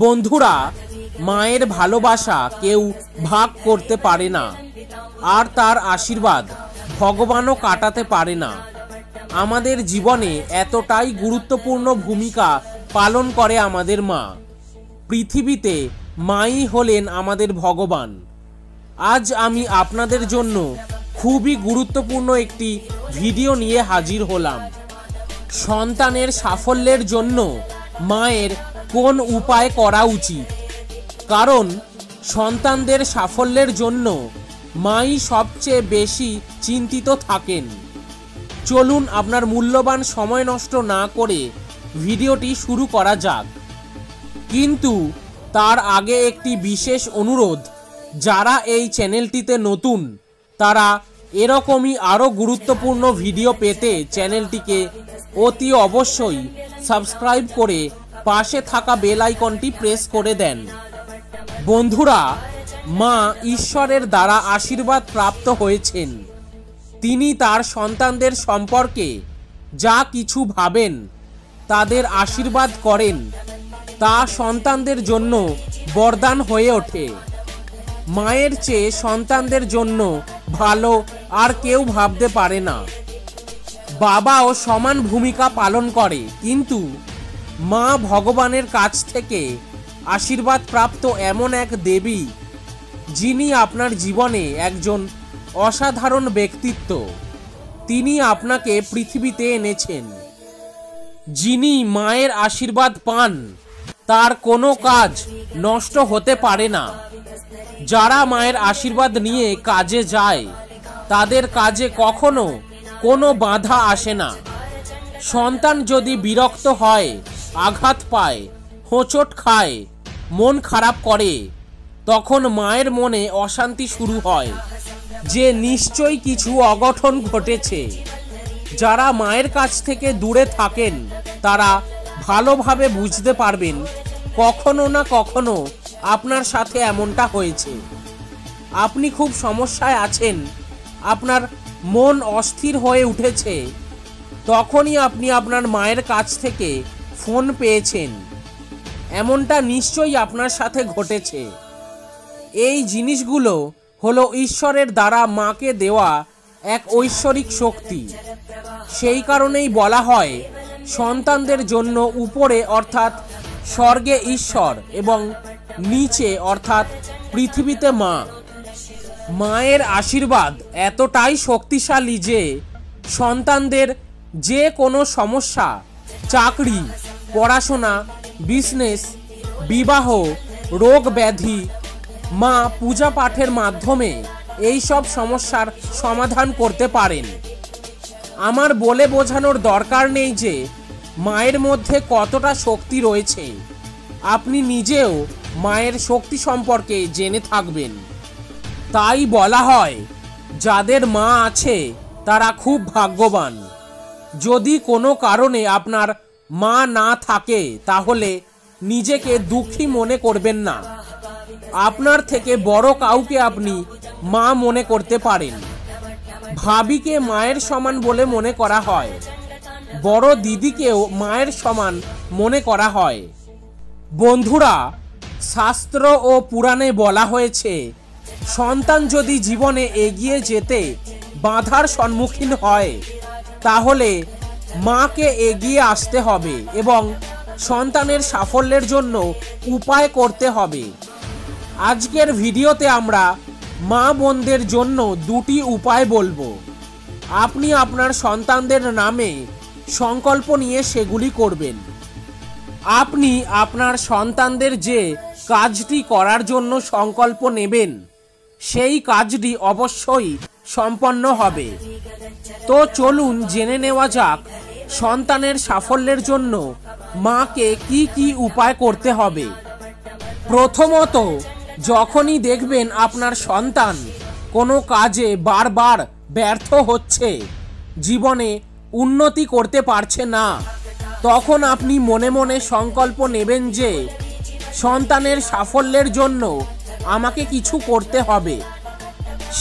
বন্ধুরা, মায়ের ভালোবাসা কেউ ভাগ করতে পারে না, আর তার আশীর্বাদ ভগবানও কাটাতে পারে না। আমাদের জীবনে এতটাই গুরুত্বপূর্ণ ভূমিকা পালন করে আমাদের মা। পৃথিবীতে মাই হলেন আমাদের ভগবান। আজ আমি আপনাদের জন্য খুবই গুরুত্বপূর্ণ একটি ভিডিও নিয়ে হাজির হলাম। সন্তানের সাফল্যের জন্য মায়ের কোন উপায় করা উচিত, কারণ সন্তানদের সাফল্যের জন্য মাই সবচেয়ে বেশি চিন্তিত থাকেন। চলুন আপনার মূল্যবান সময় নষ্ট না করে ভিডিওটি শুরু করা যাক। কিন্তু তার আগে একটি বিশেষ অনুরোধ, যারা এই চ্যানেলটিতে নতুন তারা এরকমই আরও গুরুত্বপূর্ণ ভিডিও পেতে চ্যানেলটিকে অতি অবশ্যই সাবস্ক্রাইব করে পাশে থাকা বেল আইকনটি প্রেস করে দেন। বন্ধুরা, মা ঈশ্বরের দ্বারা আশীর্বাদ প্রাপ্ত হয়েছেন। তিনি তার সন্তানদের সম্পর্কে যা কিছু ভাবেন, তাদের আশীর্বাদ করেন, তা সন্তানদের জন্য বরদান হয়ে ওঠে। মায়ের চেয়ে সন্তানদের জন্য ভালো আর কেউ ভাবতে পারে না। বাবাও সমান ভূমিকা পালন করে, কিন্তু মা ভগবানের কাছ থেকে আশীর্বাদ প্রাপ্ত এমন এক দেবী, যিনি আপনার জীবনে একজন অসাধারণ ব্যক্তিত্ব। তিনি আপনাকে পৃথিবীতে এনেছেন। যিনি মায়ের আশীর্বাদ পান, তার কোনো কাজ নষ্ট হতে পারে না। যারা মায়ের আশীর্বাদ নিয়ে কাজে যায়, তাদের কাজে কখনো কোনো বাধা আসে না। সন্তান যদি বিরক্ত হয়, আঘাত পায়, হোঁচট খায়, মন খারাপ করে, তখন মায়ের মনে অশান্তি শুরু হয় যে নিশ্চয়ই কিছু অঘটন ঘটেছে। যারা মায়ের কাছ থেকে দূরে থাকেন, তারা ভালোভাবে বুঝতে পারবেন কখনো না কখনো আপনার সাথে এমনটা হয়েছে। আপনি খুব সমস্যায় আছেন, আপনার মন অস্থির হয়ে উঠেছে, তখনই আপনি আপনার মায়ের কাছ থেকে ফোন পেয়েছেন। এমনটা নিশ্চয়ই আপনার সাথে ঘটেছে। এই জিনিসগুলো হলো ঈশ্বরের দ্বারা মাকে দেওয়া এক ঐশ্বরিক শক্তি। সেই কারণেই বলা হয়, সন্তানদের জন্য উপরে অর্থাৎ স্বর্গে ঈশ্বর এবং নিচে অর্থাৎ পৃথিবীতে মা। মায়ের আশীর্বাদ এতটাই শক্তিশালী যে সন্তানদের যে কোনো সমস্যা, চাকরি, পড়াশোনা, বিজনেস, বিবাহ, রোগ ব্যাধি, মা পূজা পাঠের মাধ্যমে এই সব সমস্যার সমাধান করতে পারেন। আমার বলে বোঝানোর দরকার নেই যে মায়ের মধ্যে কতটা শক্তি রয়েছে। আপনি নিজেও মায়ের শক্তি সম্পর্কে জেনে থাকবেন। তাই বলা হয়, যাদের মা আছে তারা খুব ভাগ্যবান। যদি কোনো কারণে আপনার মা না থাকে, তাহলে নিজেকে দুঃখী মনে করবেন না। আপনার থেকে বড় কাউকে আপনি মা মনে করতে পারেন। ভাবিকে মায়ের সমান বলে মনে করা হয়। বড় দিদিকেও মায়ের সমান মনে করা হয়। বন্ধুরা, শাস্ত্র ও পুরাণে বলা হয়েছে, সন্তান যদি জীবনে এগিয়ে যেতে বাধার সম্মুখীন হয়, তাহলে মাকে এগিয়ে আসতে হবে এবং সন্তানের সাফল্যের জন্য উপায় করতে হবে। আজকের ভিডিওতে আমরা মা বোনদের জন্য দুটি উপায় বলবো। আপনি আপনার সন্তানদের নামে সংকল্প নিয়ে সেগুলি করবেন। আপনি আপনার সন্তানদের যে কাজটি করার জন্য সংকল্প নেবেন, সেই কাজটি অবশ্যই সম্পন্ন হবে। তো চলুন জেনে নেওয়া যাক, সন্তানের সাফল্যের জন্য মাকে কি কি উপায় করতে হবে। প্রথমত, যখনই দেখবেন আপনার সন্তান কোনো কাজে বারবার ব্যর্থ হচ্ছে, জীবনে উন্নতি করতে পারছে না, তখন আপনি মনে মনে সংকল্প নেবেন যে সন্তানের সাফল্যের জন্য আমাকে কিছু করতে হবে।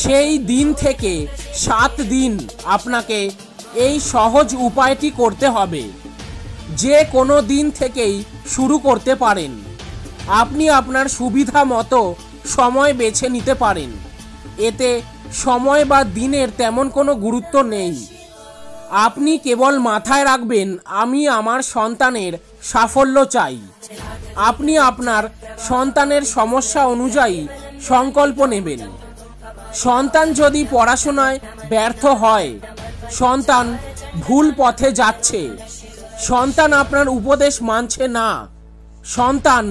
সেই দিন থেকে 7 দিন আপনাকে এই সহজ উপায়টি করতে হবে। যে কোনো দিন থেকেই শুরু করতে পারেন। আপনি আপনার সুবিধা মতো সময় বেছে নিতে পারেন। এতে সময় বা দিনের তেমন কোনো গুরুত্ব নেই। আপনি কেবল মাথায় রাখবেন, আমি আমার সন্তানের সাফল্য চাই। আপনি আপনার সন্তানের সমস্যা অনুযায়ী সংকল্প নেবেন। সন্তান যদি পড়াশোনায় ব্যর্থ হয়, সন্তান ভুল পথে যাচ্ছে, সন্তান আপনার উপদেশ মানছে না, সন্তান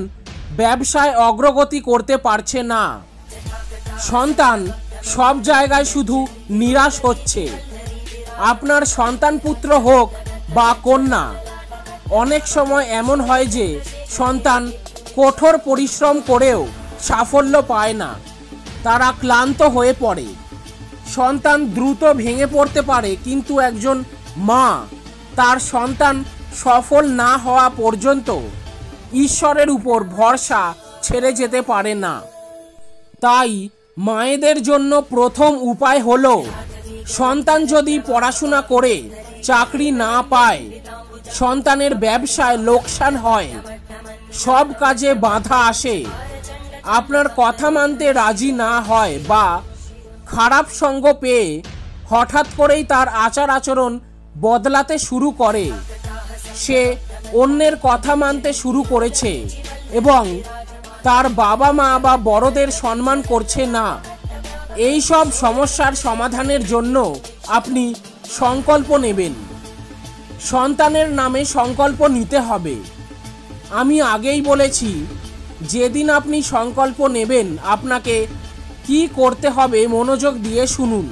ব্যবসায় অগ্রগতি করতে পারছে না, সন্তান সব জায়গায় শুধু নিরাশ হচ্ছে, আপনার সন্তান পুত্র হোক বা কন্যা, অনেক সময় এমন হয় যে সন্তান কঠোর পরিশ্রম করেও সাফল্য পায় না, তারা ক্লান্ত হয়ে পড়ে। সন্তান দ্রুত ভেঙে পড়তে পারে, কিন্তু একজন মা তার সন্তান সফল না হওয়া পর্যন্ত ঈশ্বরের উপর ভরসা ছেড়ে যেতে পারে না। তাই মায়েদের জন্য প্রথম উপায় হলো, সন্তান যদি পড়াশোনা করে চাকরি না পায়, সন্তানের ব্যবসায় লোকসান হয়, সব কাজে বাধা আসে, আপনার কথা মানতে রাজি না হয় বা খারাপ সঙ্গ পেয়ে হঠাৎ করেই তার আচার আচরণ বদলাতে শুরু করে, সে অন্যের কথা মানতে শুরু করেছে এবং তার বাবা মা বা বড়দের সম্মান করছে না, এই সব সমস্যার সমাধানের জন্য আপনি সংকল্প নেবেন। সন্তানের নামে সংকল্প নিতে হবে। আমি আগেই বলেছি, যেদিন আপনি সংকল্প নেবেন আপনাকে কি করতে হবে মনোযোগ দিয়ে শুনুন।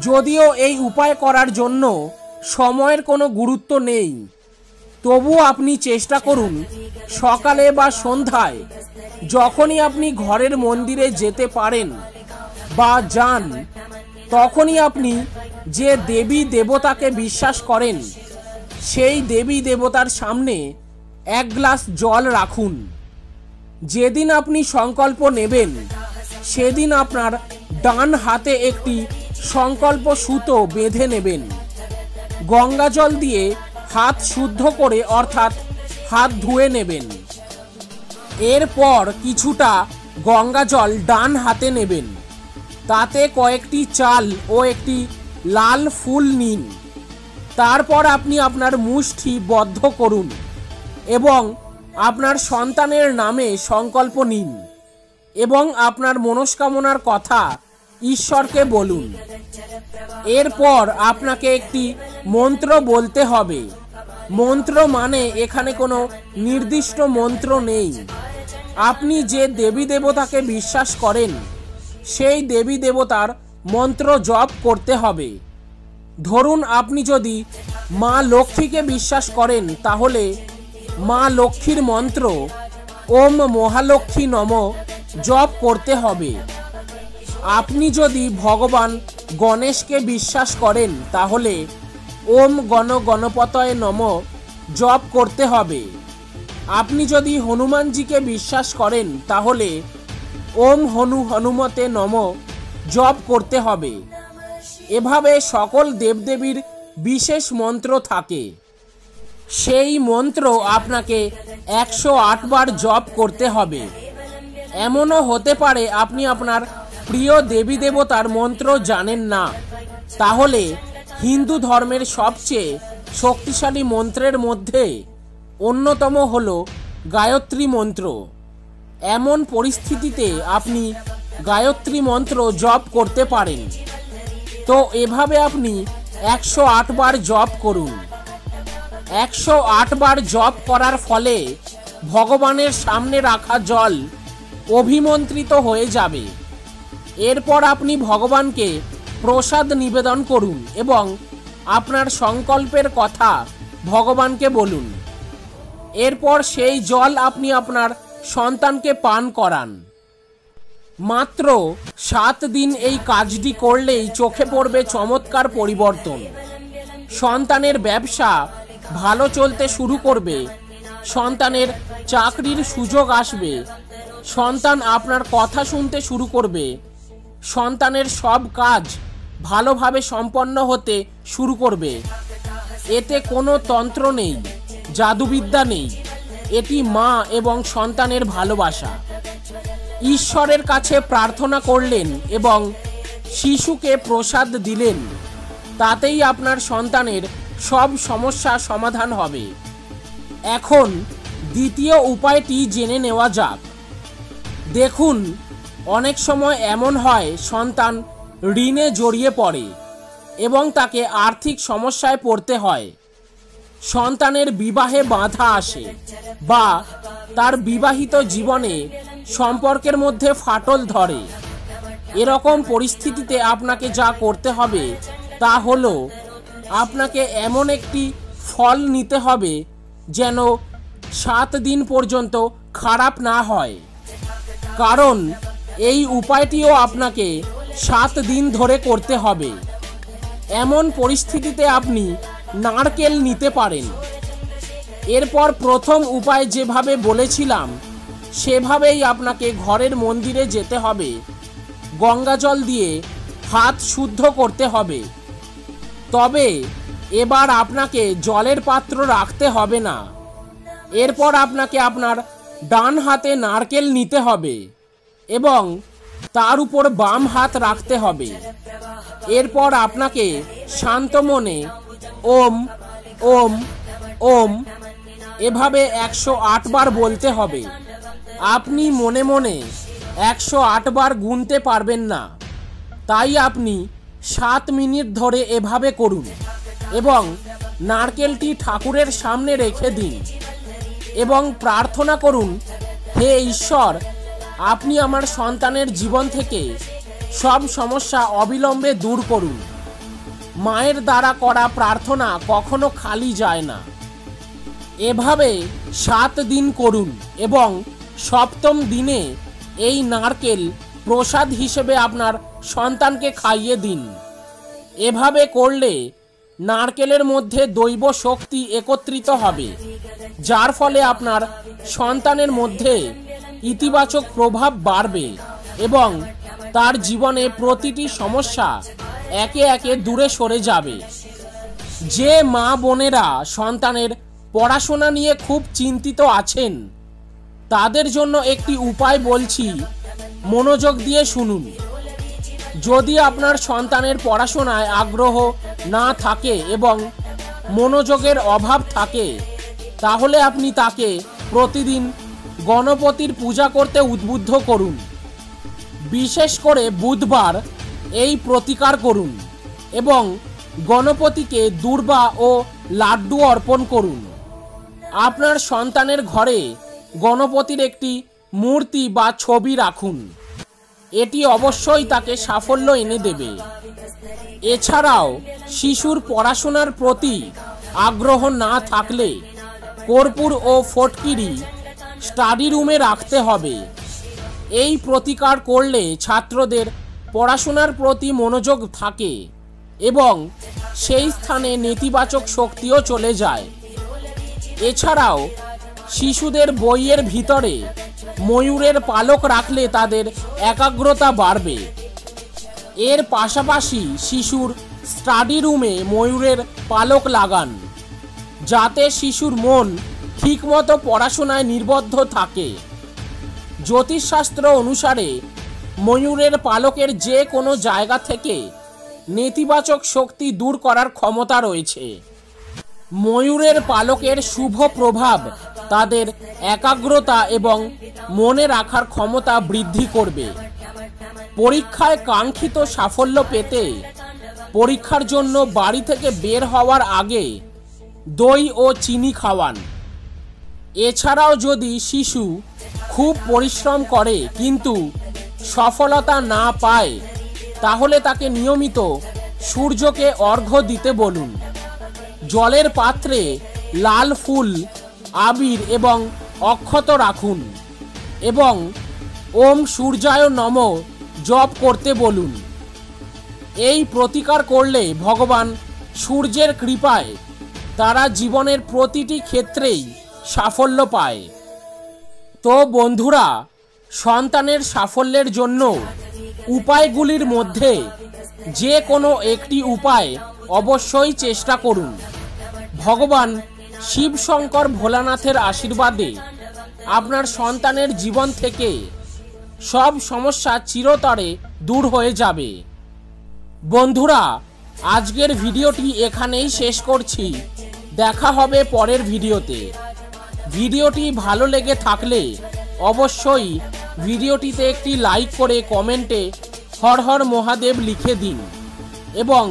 যদিও এই উপায় করার জন্য সময়ের কোনো গুরুত্ব নেই, তবুও আপনি চেষ্টা করুন সকালে বা সন্ধ্যায় যখনই আপনি ঘরের মন্দিরে যেতে পারেন বা যান, তখনই আপনি যে দেবী দেবতাকে বিশ্বাস করেন সেই দেবী দেবতার সামনে এক গ্লাস জল রাখুন। যেদিন আপনি সংকল্প নেবেন সেদিন আপনার ডান হাতে একটি সংকল্প সুতো বেঁধে নেবেন। গঙ্গা জল দিয়ে হাত শুদ্ধ করে, অর্থাৎ হাত ধুয়ে নেবেন। এরপর কিছুটা গঙ্গা জল ডান হাতে নেবেন, তাতে কয়েকটি চাল ও একটি লাল ফুল নিন। তারপর আপনি আপনার মুষ্টি বদ্ধ করুন এবং আপনার সন্তানের নামে সংকল্প নিন এবং আপনার মনস্কামনার কথা ঈশ্বরকে বলুন। এরপর আপনাকে একটি মন্ত্র বলতে হবে। মন্ত্র মানে এখানে কোনো নির্দিষ্ট মন্ত্র নেই। আপনি যে দেবী দেবতাকে বিশ্বাস করেন সেই দেবী দেবতার মন্ত্র জপ করতে হবে। ধরুন আপনি যদি মা লক্ষ্মীকে বিশ্বাস করেন, তাহলে মা লক্ষ্মীর মন্ত্র ওম মহালক্ষ্মী নমঃ জপ করতে হবে। আপনি যদি ভগবান গণেশকে বিশ্বাস করেন, তাহলে ওম গণপতয়ে নমঃ জপ করতে হবে। আপনি যদি হনুমানজিকে বিশ্বাস করেন, তাহলে ওম হনুমতে নমঃ জপ করতে হবে। এভাবে সকল দেবদেবীর বিশেষ মন্ত্র থাকে। সেই মন্ত্র আপনাকে 108 বার জপ করতে হবে। এমনও হতে পারে আপনি আপনার প্রিয় দেবী দেবতার মন্ত্র জানেন না, তাহলে হিন্দু ধর্মের সবচেয়ে শক্তিশালী মন্ত্রের মধ্যে অন্যতম হল গায়ত্রী মন্ত্র। এমন পরিস্থিতিতে আপনি গায়ত্রী মন্ত্র জপ করতে পারেন। তো এভাবে আপনি 108 বার জপ করুন। 108 বার জপ করার ফলে ভগবানের সামনে রাখা জল অভিমন্ত্রিত হয়ে যাবে। এরপর আপনি ভগবানকে প্রসাদ নিবেদন করুন এবং আপনার সংকল্পের কথা ভগবানকে বলুন। এরপর সেই জল আপনি আপনার সন্তানকে পান করান। মাত্র 7 দিন এই কাজটি করলেই চোখে পড়বে চমৎকার পরিবর্তন। সন্তানের ব্যবসা ভালো চলতে শুরু করবে, সন্তানের চাকরির সুযোগ আসবে, সন্তান আপনার কথা শুনতে শুরু করবে, সন্তানের সব কাজ ভালোভাবে সম্পন্ন হতে শুরু করবে। এতে কোনো তন্ত্র নেই, জাদুবিদ্যা নেই, এটি মা এবং সন্তানের ভালোবাসা। ঈশ্বরের কাছে প্রার্থনা করলেন এবং শিশুকে প্রসাদ দিলেন, তাতেই আপনার সন্তানের সব সমস্যা সমাধান হবে। এখন দ্বিতীয় উপায়টি জেনে নেওয়া যাক। দেখুন, অনেক সময় এমন হয় সন্তান ঋণে জড়িয়ে পড়ে এবং তাকে আর্থিক সমস্যায় পড়তে হয়। সন্তানের বিবাহে বাধা আসে বা তার বিবাহিত জীবনে সম্পর্কের মধ্যে ফাটল ধরে। এরকম পরিস্থিতিতে আপনাকে যা করতে হবে তা হলো আপনাকে এমন একটি ফল নিতে হবে যেন 7 দিন পর্যন্ত খারাপ না হয়, কারণ এই উপায়টিও আপনাকে 7 দিন ধরে করতে হবে। এমন পরিস্থিতিতে আপনি নারকেল নিতে পারেন। এরপর প্রথম উপায় যেভাবে বলেছিলাম সেভাবেই আপনাকে ঘরের মন্দিরে যেতে হবে, গঙ্গাজল দিয়ে হাত শুদ্ধ করতে হবে। তবে এবার আপনাকে জলের পাত্র রাখতে হবে না। এরপর আপনাকে আপনার ডান হাতে নারকেল নিতে হবে এবং তার উপর বাম হাত রাখতে হবে। এরপর আপনাকে শান্ত মনে ওম ওম ওম এভাবে 108 বার বলতে হবে। আপনি মনে মনে 108 বার গুনতে পারবেন না, তাই আপনি 7 মিনিট ধরে এভাবে করুন এবং নারকেলটি ঠাকুরের সামনে রেখে দিন এবং প্রার্থনা করুন, হে ঈশ্বর, আপনি আমার সন্তানের জীবন থেকে সব সমস্যা অবিলম্বে দূর করুন। মায়ের দ্বারা করা প্রার্থনা কখনো খালি যায় না। এভাবে 7 দিন করুন এবং 7ম দিনে এই নারকেল প্রসাদ হিসেবে আপনার সন্তানকে খাইয়ে দিন। এভাবে করলে নারকেলের মধ্যে দৈব শক্তি একত্রিত হবে, যার ফলে আপনার সন্তানের মধ্যে ইতিবাচক প্রভাব বাড়বে এবং তার জীবনে প্রতিটি সমস্যা একে একে দূরে সরে যাবে। যে মা বোনেরা সন্তানের পড়াশোনা নিয়ে খুব চিন্তিত আছেন, তাদের জন্য একটি উপায় বলছি, মনোযোগ দিয়ে শুনুন। যদি আপনার সন্তানের পড়াশোনায় আগ্রহ না থাকে এবং মনোযোগের অভাব থাকে, তাহলে আপনি তাকে প্রতিদিন গণপতির পূজা করতে উদ্বুদ্ধ করুন। বিশেষ করে বুধবার এই প্রতিকার করুন এবং গণপতিকে দূর্বা ও লাড্ডু অর্পণ করুন। আপনার সন্তানের ঘরে গণপতির একটি মূর্তি বা ছবি রাখুন। এটি অবশ্যই তাকে সাফল্য এনে দেবে। এছাড়াও শিশুর পড়াশোনার প্রতি আগ্রহ না থাকলে কর্পূর ও ফটকিরি স্টাডি রুমে রাখতে হবে। এই প্রতিকার করলে ছাত্রদের পড়াশোনার প্রতি মনোযোগ থাকে এবং সেই স্থানে নেতিবাচক শক্তিও চলে যায়। এছাড়াও শিশুদের বইয়ের ভিতরে ময়ূরের পালক রাখলে তাদের একাগ্রতা বাড়বে। এর পাশাপাশি শিশুর স্টাডি রুমে ময়ূরের পালক লাগান, যাতে শিশুর মন ঠিকমতো পড়াশোনায় নিবদ্ধ থাকে। জ্যোতিষশাস্ত্র অনুসারে ময়ূরের পালকের যে কোনো জায়গা থেকে নেতিবাচক শক্তি দূর করার ক্ষমতা রয়েছে। ময়ূরের পালকের শুভ প্রভাব তাদের একাগ্রতা এবং মনে রাখার ক্ষমতা বৃদ্ধি করবে। পরীক্ষায় কাঙ্ক্ষিত সাফল্য পেতে পরীক্ষার জন্য বাড়ি থেকে বের হওয়ার আগে দই ও চিনি খাওয়ান। এছাড়াও যদি শিশু খুব পরিশ্রম করে কিন্তু সফলতা না পায়, তাহলে তাকে নিয়মিত সূর্যকে অর্ঘ্য দিতে বলুন। জলের পাত্রে লাল ফুল, আবির এবং অক্ষত রাখুন এবং ওম সূর্যায় নমঃ জপ করতে বলুন। এই প্রতিকার করলে ভগবান সূর্যের কৃপায় তারা জীবনের প্রতিটি ক্ষেত্রেই সাফল্য পায়। তো বন্ধুরা, সন্তানের সাফল্যের জন্য উপায়গুলির মধ্যে যে কোনো একটি উপায় অবশ্যই চেষ্টা করুন। ভগবান শিব শঙ্কর ভোলানাথের আশীর্বাদে আপনার সন্তানের জীবন থেকে সব সমস্যা চিরতরে দূর হয়ে যাবে। বন্ধুরা, আজকের ভিডিওটি এখানেই শেষ করছি। দেখা হবে পরের ভিডিওতে। ভিডিওটি ভালো লেগে থাকলে অবশ্যই ভিডিওটিতে একটি লাইক করে কমেন্টে হর হর মহাদেব লিখে দিন এবং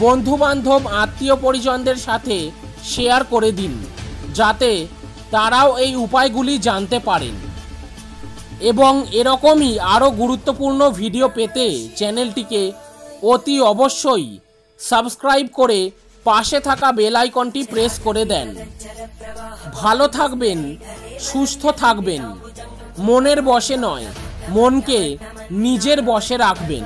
বন্ধুবান্ধব আত্মীয় পরিজনদের সাথে শেয়ার করে দিন, যাতে তারাও এই উপায়গুলি জানতে পারেন। এবং এরকমই আরও গুরুত্বপূর্ণ ভিডিও পেতে চ্যানেলটিকে অতি অবশ্যই সাবস্ক্রাইব করে পাশে থাকা বেল আইকনটি প্রেস করে দেন। ভালো থাকবেন, সুস্থ থাকবেন, মনের বশে নয়, মনকে নিজের বশে রাখবেন।